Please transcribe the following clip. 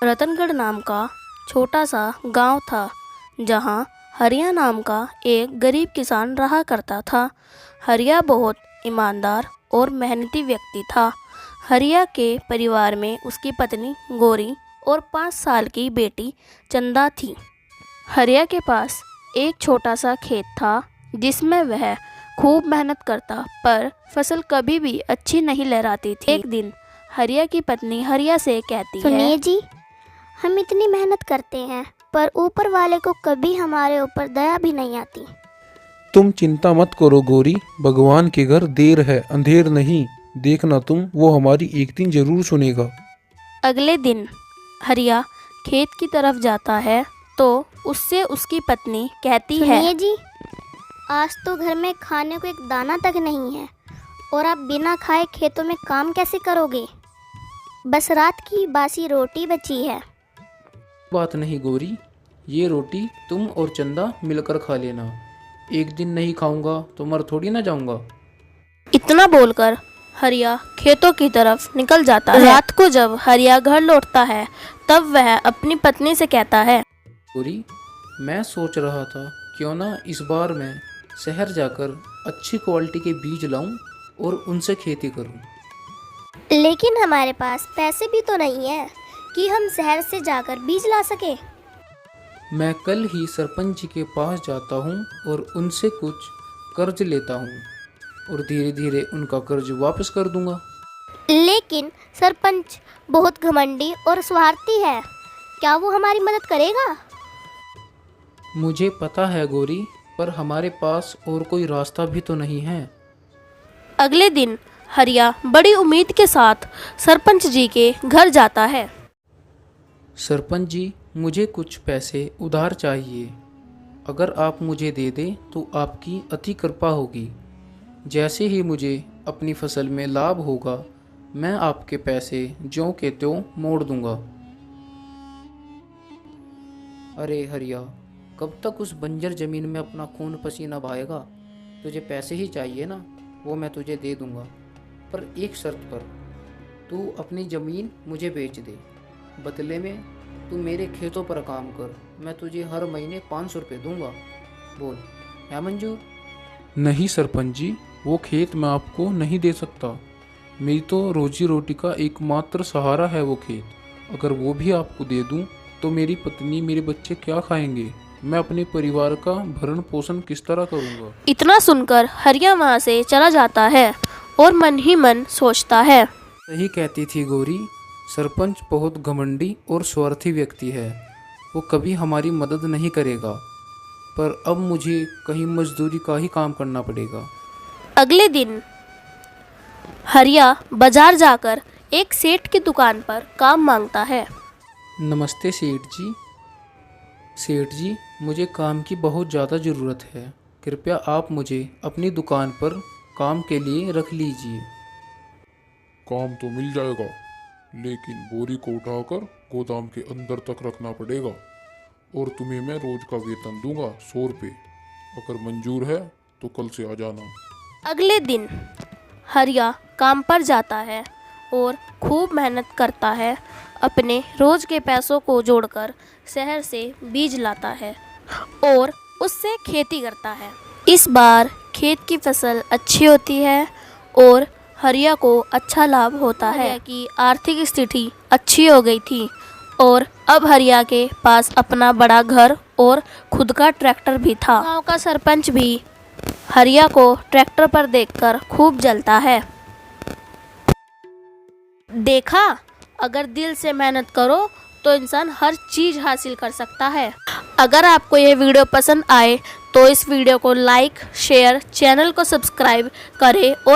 रतनगढ़ नाम का छोटा सा गांव था, जहां हरिया नाम का एक गरीब किसान रहा करता था। हरिया बहुत ईमानदार और मेहनती व्यक्ति था। हरिया के परिवार में उसकी पत्नी गौरी और 5 साल की बेटी चंदा थी। हरिया के पास एक छोटा सा खेत था, जिसमें वह खूब मेहनत करता, पर फसल कभी भी अच्छी नहीं लहराती थी। एक दिन हरिया की पत्नी हरिया से कहती है, सुनिए जी, हम इतनी मेहनत करते हैं, पर ऊपर वाले को कभी हमारे ऊपर दया भी नहीं आती। तुम चिंता मत करो गौरी, भगवान के घर देर है अंधेर नहीं। देखना तुम, वो हमारी एक दिन जरूर सुनेगा। अगले दिन हरिया खेत की तरफ जाता है तो उससे उसकी पत्नी कहती है, सुनिए जी, आज तो घर में खाने को एक दाना तक नहीं है, और आप बिना खाए खेतों में काम कैसे करोगे? बस रात की बासी रोटी बची है। बात नहीं गौरी, ये रोटी तुम और चंदा मिलकर खा लेना। एक दिन नहीं खाऊंगा तो मर थोड़ी ना जाऊंगा। इतना बोलकर हरिया खेतों की तरफ निकल जाता है। रात को जब हरिया घर लौटता है, तब वह अपनी पत्नी से कहता है, गौरी, मैं सोच रहा था क्यों ना इस बार मैं शहर जाकर अच्छी क्वालिटी के बीज लाऊं और उनसे खेती करूं। लेकिन हमारे पास पैसे भी तो नहीं है कि हम शहर से जाकर बीज ला सके। मैं कल ही सरपंच जी के पास जाता हूं और उनसे कुछ कर्ज लेता हूं और धीरे धीरे उनका कर्ज वापस कर दूंगा। लेकिन सरपंच बहुत घमंडी और स्वार्थी है, क्या वो हमारी मदद करेगा? मुझे पता है गौरी, पर हमारे पास और कोई रास्ता भी तो नहीं है। अगले दिन हरिया बड़ी उम्मीद के साथ सरपंच जी के घर जाता है। सरपंच जी, मुझे कुछ पैसे उधार चाहिए। अगर आप मुझे दे दें तो आपकी अति कृपा होगी। जैसे ही मुझे अपनी फसल में लाभ होगा, मैं आपके पैसे ज्यों के त्यों मोड़ दूंगा। अरे हरिया, कब तक उस बंजर ज़मीन में अपना खून पसीना बहाएगा? तुझे पैसे ही चाहिए ना, वो मैं तुझे दे दूंगा, पर एक शर्त पर। तू अपनी ज़मीन मुझे बेच दे, बदले में तू मेरे खेतों पर काम कर। मैं तुझे हर महीने 500 रुपये दूंगा। बोल, है मंजूर? नहीं सरपंच जी, वो खेत मैं आपको नहीं दे सकता। मेरी तो रोजी रोटी का एकमात्र सहारा है वो खेत। अगर वो भी आपको दे दूं तो मेरी पत्नी मेरे बच्चे क्या खाएंगे? मैं अपने परिवार का भरण पोषण किस तरह करूंगा? इतना सुनकर हरिया वहाँ से चला जाता है और मन ही मन सोचता है, सही कहती थी गौरी, सरपंच बहुत घमंडी और स्वार्थी व्यक्ति है। वो कभी हमारी मदद नहीं करेगा, पर अब मुझे कहीं मजदूरी का ही काम करना पड़ेगा। अगले दिन हरिया बाजार जाकर एक सेठ की दुकान पर काम मांगता है। नमस्ते सेठ जी। सेठ जी, मुझे काम की बहुत ज़्यादा ज़रूरत है। कृपया आप मुझे अपनी दुकान पर काम के लिए रख लीजिए। काम तो मिल जाएगा, लेकिन बोरी को उठाकर गोदाम के अंदर तक रखना पड़ेगा, और तुम्हें मैं रोज का वेतन दूंगा 100 रुपये। अगर मंजूर है तो कल से आ जाना। अगले दिन हरिया काम पर जाता है और खूब मेहनत करता है। अपने रोज के पैसों को जोड़कर शहर से बीज लाता है और उससे खेती करता है। इस बार खेत की फसल अच्छी होती है और हरिया को अच्छा लाभ होता है। हरिया की आर्थिक स्थिति अच्छी हो गई थी और अब हरिया के पास अपना बड़ा घर और खुद का ट्रैक्टर भी था। गांव का सरपंच भी हरिया को ट्रैक्टर पर देखकर खूब जलता है। देखा, अगर दिल से मेहनत करो तो इंसान हर चीज़ हासिल कर सकता है। अगर आपको यह वीडियो पसंद आए तो इस वीडियो को लाइक, शेयर, चैनल को सब्सक्राइब करें और